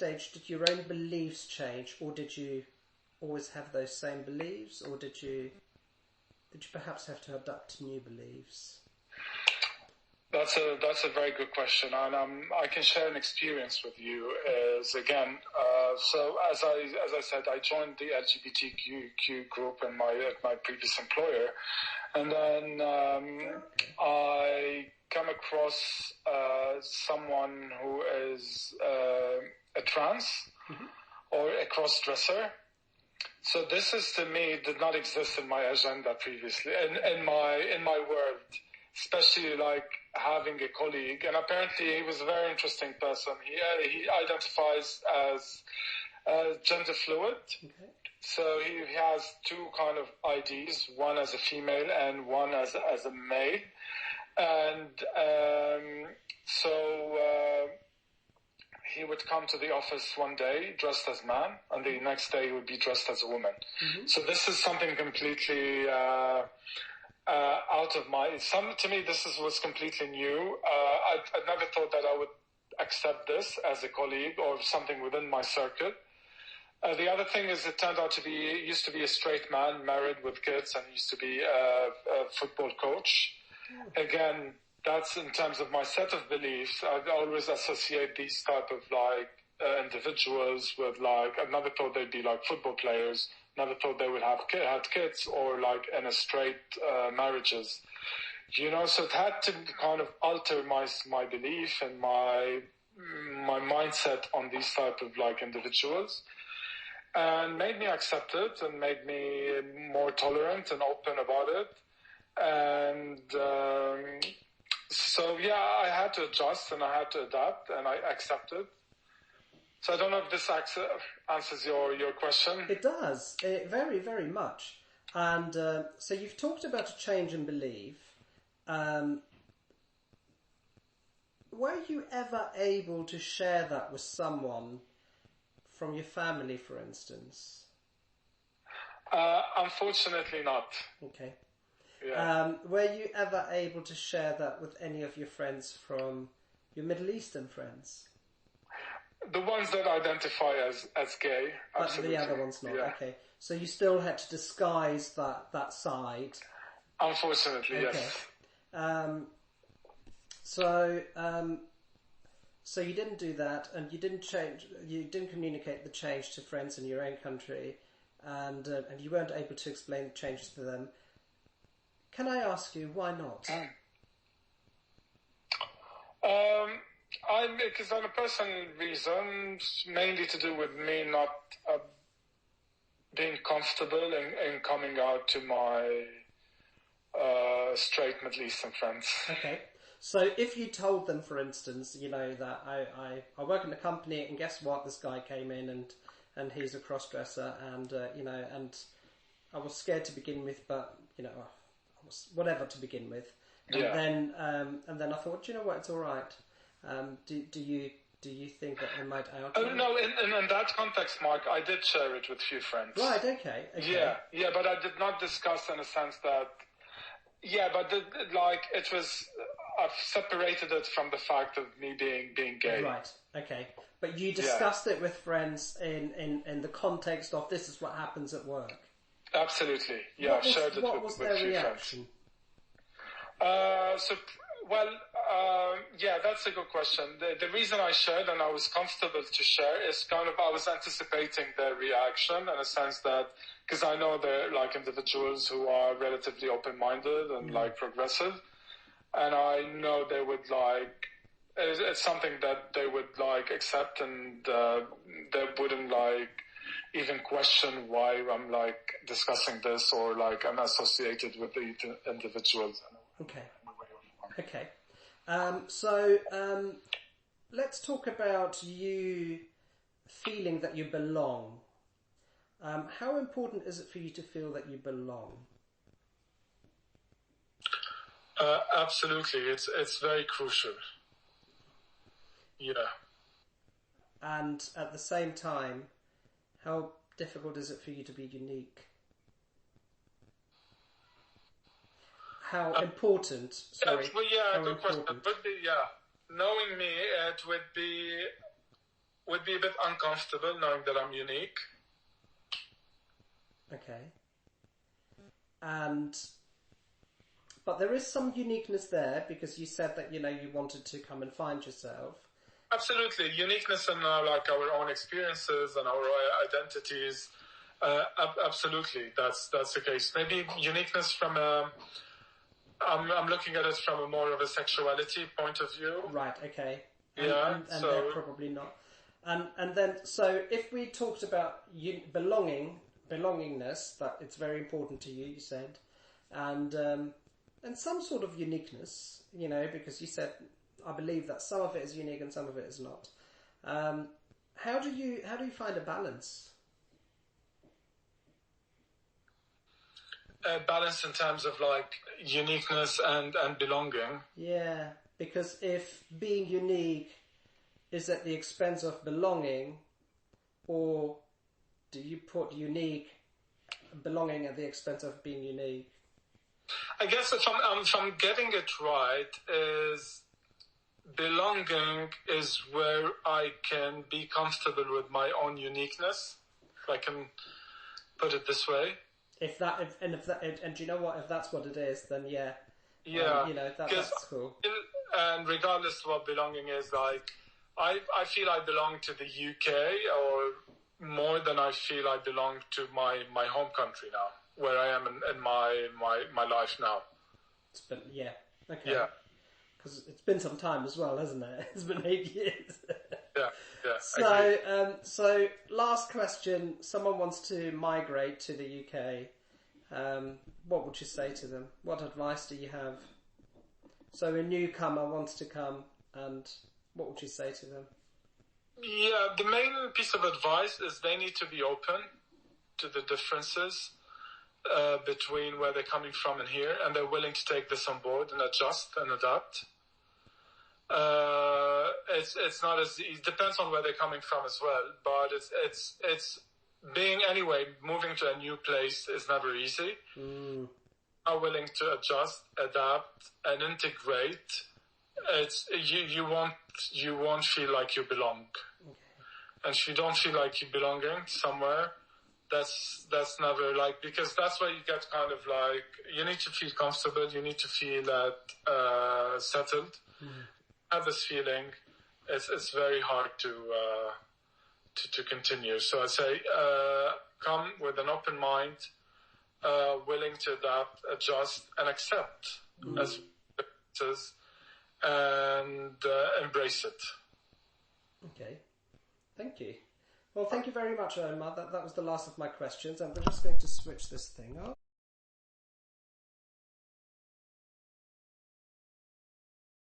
stage did your own beliefs change, or did you always have those same beliefs, or did you perhaps have to adapt to new beliefs? That's a very good question, and I can share an experience with you. So as I said, I joined the LGBTQ group in my previous employer, and then I come across someone who is a trans or a cross-dresser. So this is, to me, did not exist in my agenda previously, in my world, especially like having a colleague. And apparently he was a very interesting person. He identifies as gender fluid. Okay. So he has two kind of IDs, one as a female and one as a male. And he would come to the office one day dressed as man, and the next day he would be dressed as a woman. Mm-hmm. So this is something completely out of to me this was completely new. I never thought that I would accept this as a colleague or something within my circuit. The other thing is, it turned out to be, used to be a straight man, married with kids, and used to be a football coach. Again, that's in terms of my set of beliefs. I always associate these type of individuals with I never thought they'd be like football players. Never thought they would have had kids or like in a straight marriages. So it had to kind of alter my belief and my mindset on these type of individuals, and made me accept it and made me more tolerant and open about it. And I had to adjust and I had to adapt, and I accepted. So I don't know if this answers your question. It does, very, very much. And so you've talked about a change in belief. Were you ever able to share that with someone from your family, for instance? Unfortunately not. Okay. Yeah. Were you ever able to share that with any of your friends from your Middle Eastern friends? The ones that identify as gay, absolutely. But the other ones not, yeah. Okay. So you still had to disguise that side? Unfortunately, okay. Yes. So you didn't do that, and you didn't communicate the change to friends in your own country, and you weren't able to explain the changes to them. Can I ask you, why not? Because on a personal reason, mainly to do with me not being comfortable in coming out to my straight Middle Eastern friends. Okay. So if you told them, for instance, that I work in a company, and guess what, this guy came in and he's a cross-dresser, and and I was scared to begin with, but I was whatever to begin with, and then I thought, what, it's all right. Do you think that they might out? No, in that context, Mark, I did share it with a few friends. Right. Okay. Yeah, but I did not discuss in a sense that. Yeah, but it was. I've separated it from the fact of me being gay. Right. Okay. But you discussed it with friends in the context of, this is what happens at work. Absolutely. Yeah, I've shared it with a few reaction? friends. That's a good question. The reason I shared and I was comfortable to share is kind of, I was anticipating their reaction in a sense that, because I know they're individuals who are relatively open-minded and progressive, and I know they would it's something that they would accept, and they wouldn't even question why I'm discussing this or I'm associated with the individuals. Okay. Okay. Let's talk about you feeling that you belong. How important is it for you to feel that you belong? Absolutely. It's very crucial. Yeah. And at the same time, how difficult is it for you to be unique? How important? Good question. Knowing me, it would be would be a bit uncomfortable knowing that I'm unique. Okay. But there is some uniqueness there because you said that, you wanted to come and find yourself. Absolutely. Uniqueness in like our own experiences and our identities. Absolutely. That's the case. Maybe uniqueness from I'm looking at it from a more of a sexuality point of view. Right, okay. And so they're probably not. And then, so if we talked about belongingness, that it's very important to you, you said, and some sort of uniqueness, because you said, I believe that some of it is unique and some of it is not. How do you find a balance? Balance in terms of like uniqueness and belonging. Yeah, because if being unique is at the expense of belonging, or do you put belonging at the expense of being unique? I guess if I'm getting it right, is belonging is where I can be comfortable with my own uniqueness, if I can put it this way. And do you know what? If that's what it is, then yeah. Yeah. That's cool. And regardless of what belonging is, like, I feel I belong to the UK, or more than I feel I belong to my home country now, where I am in my life now. Okay. Yeah. Because it's been some time as well, hasn't it? It's been 8 years. Yeah. So last question. Someone wants to migrate to the UK. What would you say to them? What advice do you have? So a newcomer wants to come, and what would you say to them? Yeah, the main piece of advice is they need to be open to the differences between where they're coming from and here, and they're willing to take this on board and adjust and adapt. It's not as it depends on where they're coming from as well, but it's moving to a new place is never easy. Are willing to adjust, adapt, and integrate. You won't feel like you belong. Okay. And if you don't feel like you're belonging somewhere, that's never because that's where you get kind of you need to feel comfortable. You need to feel settled. Have this feeling. It's very hard to continue. So I say, come with an open mind, willing to adapt, adjust, and accept as it is, and embrace it. Okay, thank you. Well, thank you very much, Omar. That was the last of my questions, and we're just going to switch this thing up.